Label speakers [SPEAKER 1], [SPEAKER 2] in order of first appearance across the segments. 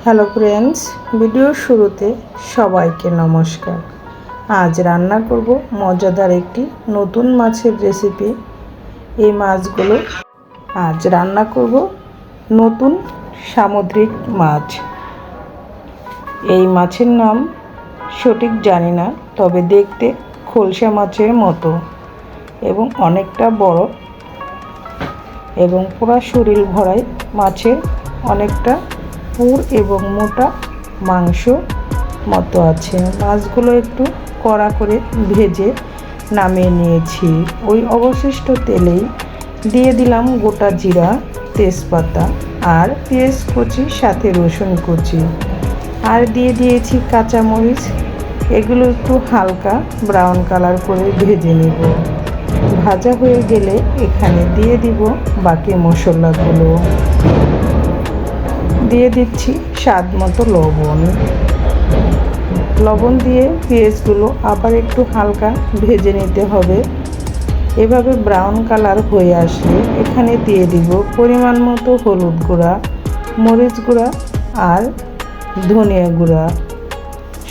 [SPEAKER 1] Hello friends, ভিডিওর শুরুতে সবাইকে নমস্কার। আজ রান্না করব মজাদার একটি নতুন মাছের রেসিপি। এই মাছগুলো আজ রান্না করব নতুন সামুদ্রিক মাছ। এই মাছের নাম সঠিক জানি না, তবে দেখতে খলসা মাছের মতো এবং অনেকটা বড় এবং পুরা শরীর ভরাই মাছের অনেকটা পুর এবং মোটা মাংস মতো আছে। মাছগুলো একটু কড়া করে ভেজে নামিয়ে নিয়েছি। ওই অবশিষ্ট তেলেই দিয়ে দিলাম গোটা জিরা, তেজপাতা আর পেঁয়াজ কুচি, সাথে রসুন কুচি, আর দিয়ে দিয়েছি কাঁচামরিচ। এগুলো একটু হালকা ব্রাউন কালার করে ভেজে নেব। ভাজা হয়ে গেলে এখানে দিয়ে দিব বাকি মশলাগুলো। দিয়ে দিচ্ছি স্বাদ মতো লবণ দিয়ে পেঁয়াজগুলো আবার একটু হালকা ভেজে নিতে হবে। এভাবে ব্রাউন কালার হয়ে আসলে এখানে দিয়ে দিব পরিমাণ মতো হলুদ গুঁড়া, মরিচ গুঁড়া আর ধনিয়া গুঁড়া।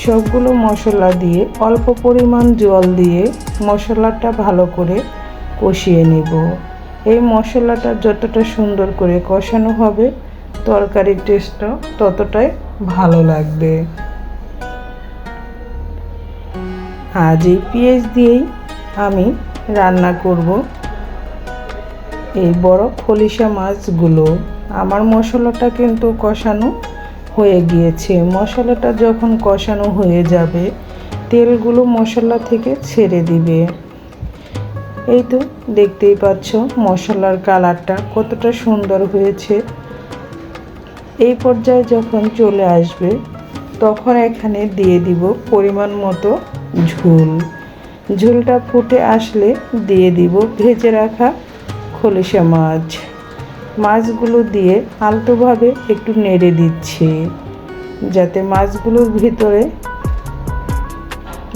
[SPEAKER 1] সবগুলো মশলা দিয়ে অল্প পরিমাণ জল দিয়ে মশলাটা ভালো করে কষিয়ে নেব। এই মশলাটা যতটা সুন্দর করে কষানো হবে তরকারির টেস্টটা ততটাই ভালো লাগবে। আজ এই পেঁয়াজ দিয়েই আমি রান্না করব এই বড় খলিশা মাছগুলো। আমার মশলাটা কিন্তু কষানো হয়ে গিয়েছে। মশলাটা যখন কষানো হয়ে যাবে তেলগুলো মশলা থেকে ছেড়ে দিবে। এই তো দেখতেই পাচ্ছ মশলার কালারটা কতটা সুন্দর হয়েছে। এই পর্যায়ে যখন চলে আসবে তখন এখানে দিয়ে দিব পরিমাণ মতো ঝোলটা ফুটে আসলে দিয়ে দিব ভেজে রাখা খলিশা মাছগুলো দিয়ে আলতোভাবে একটু নেড়ে দিচ্ছি যাতে মাছগুলোর ভিতরে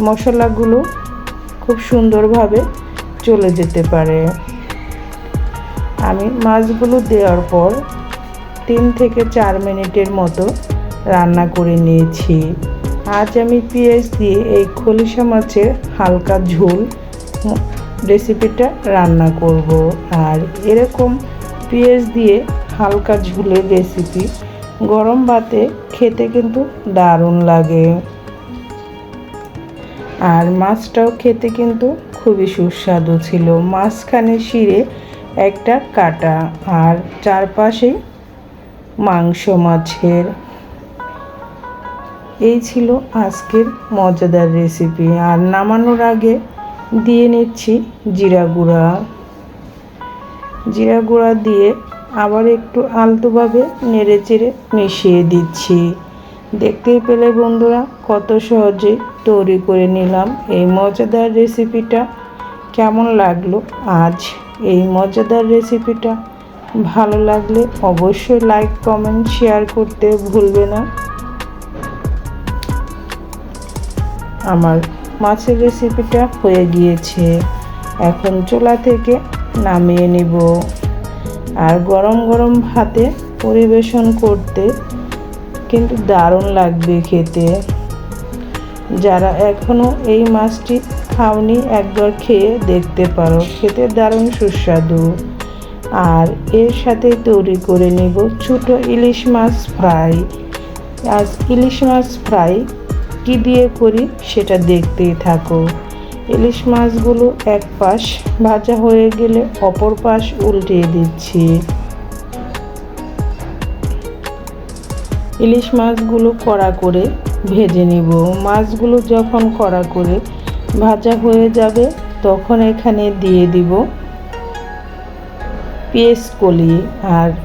[SPEAKER 1] মশলাগুলো খুব সুন্দরভাবে চলে যেতে পারে। আমি মাছগুলো দেওয়ার পর 3 থেকে 4 মিনিটের মতো রান্না করে নিয়েছি। আজ আমি পেঁয়াজ দিয়ে এই খলিশা মাছের হালকা ঝোল রেসিপিটা রান্না করব। আর এরকম পেঁয়াজ দিয়ে হালকা ঝোলের রেসিপি গরম ভাতে খেতে কিন্তু দারুণ লাগে। আর মাছটাও খেতে কিন্তু খুবই সুস্বাদু ছিল। মাঝখানে শিরে একটা কাটা আর চারপাশেই মাংস মাছের। এই ছিল আজকের মজাদার রেসিপি। আর নামানোর আগে দিয়ে নিচ্ছি জিরা গুঁড়া দিয়ে আবার একটু আলতোভাবে নেড়েচেড়ে মিশিয়ে দিচ্ছি। দেখতেই পেলে বন্ধুরা কত সহজে তৈরি করে নিলাম এই মজাদার রেসিপিটা। কেমন লাগলো আজ এই মজাদার রেসিপিটা? ভালো লাগলে অবশ্যই লাইক, কমেন্ট, শেয়ার করতে ভুলবে না। আমার মাছের রেসিপিটা হয়ে গিয়েছে। এখন চুলা থেকে নামিয়ে নিব। আর গরম গরম ভাতে পরিবেশন করতে কিন্তু দারুণ লাগবে খেতে। যারা এখনও এই মাছটি খাওনি একবার খেয়ে দেখতে পারো, খেতে দারুণ সুস্বাদু। আর এর সাথে তৈরি করে নিব ছোট ইলিশ মাছ ফ্রাই। আজ ইলিশ মাছ ফ্রাই কী দিয়ে করি সেটা দেখতেই থাকো। ইলিশ মাছগুলো এক পাশ ভাজা হয়ে গেলে অপর পাশ উল্টিয়ে দিচ্ছি। ইলিশ মাছগুলো কড়া করে ভেজে নিব। মাছগুলো যখন কড়া করে ভাজা হয়ে যাবে তখন এখানে দিয়ে দিব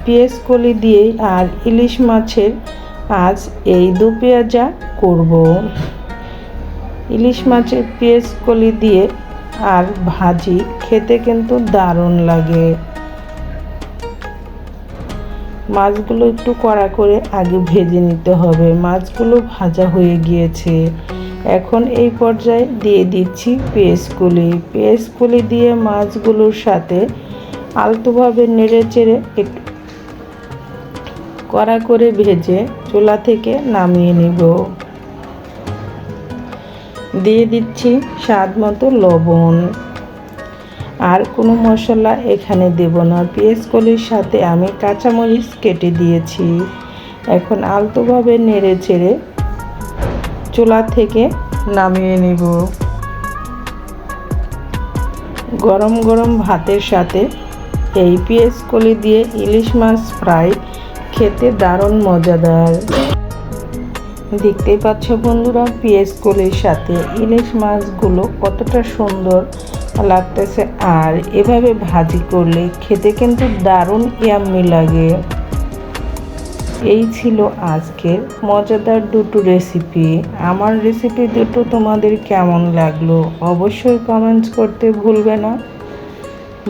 [SPEAKER 1] পেঁয়াজ কলি দিয়ে আর ইলিশ মাছের আজ এই দু পেঁয়াজা করব। ইলিশ মাছের পেঁয়াজ কলি দিয়ে আর ভাজি খেতে কিন্তু দারুণ লাগে। মাছগুলো একটু কড়া করে আগে ভেজে নিতে হবে। মাছগুলো ভাজা হয়ে গিয়েছে। এখন এই পর্যায়ে দিয়ে দিচ্ছি পেঁয়াজ কলি দিয়ে মাছগুলোর সাথে আলতোভাবে নেড়ে চেড়ে কড়া করে ভেজে চুলা থেকে নামিয়ে নিব। দিয়ে দিচ্ছি স্বাদ মতো লবণ। আর কোনো মশলা এখানে দেব না। পেঁয়াজ কলির সাথে আমি কাঁচামরিচ কেটে দিয়েছি। এখন আলতোভাবে নেড়ে চেড়ে চুলা থেকে নামিয়ে নিব। গরম গরম ভাতের সাথে এই পেঁয়াজ কলি দিয়ে ইলিশ মাছ ফ্রাই খেতে দারুণ মজাদার। দেখতেই পাচ্ছ বন্ধুরা, পেঁয়াজ কলির সাথে ইলিশ মাছগুলো কতটা সুন্দর লাগতেছে। আর এভাবে ভাজি করলে খেতে কিন্তু দারুণ ইয়াম্মি লাগে। এই ছিল আজকের মজাদার দুটো রেসিপি। আমার রেসিপি দুটো তোমাদের কেমন লাগলো অবশ্যই কমেন্টস করতে ভুলবে না।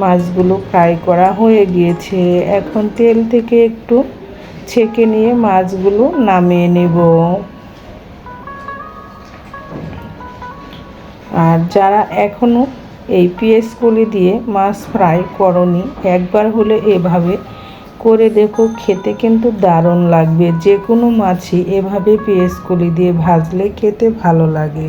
[SPEAKER 1] মাছগুলো ফ্রাই করা হয়ে গিয়েছে। এখন তেল থেকে একটু ছেঁকে নিয়ে মাছগুলো নামিয়ে নেব। আর যারা এখনও এই পেঁয়াজ কলি দিয়ে মাছ ফ্রাই করনি, একবার হলে এভাবে করে দেখো, খেতে কিন্তু দারুণ লাগবে। যে কোনো মাছই এভাবে পেঁয়াজ কলি দিয়ে ভাজলে খেতে ভালো লাগে।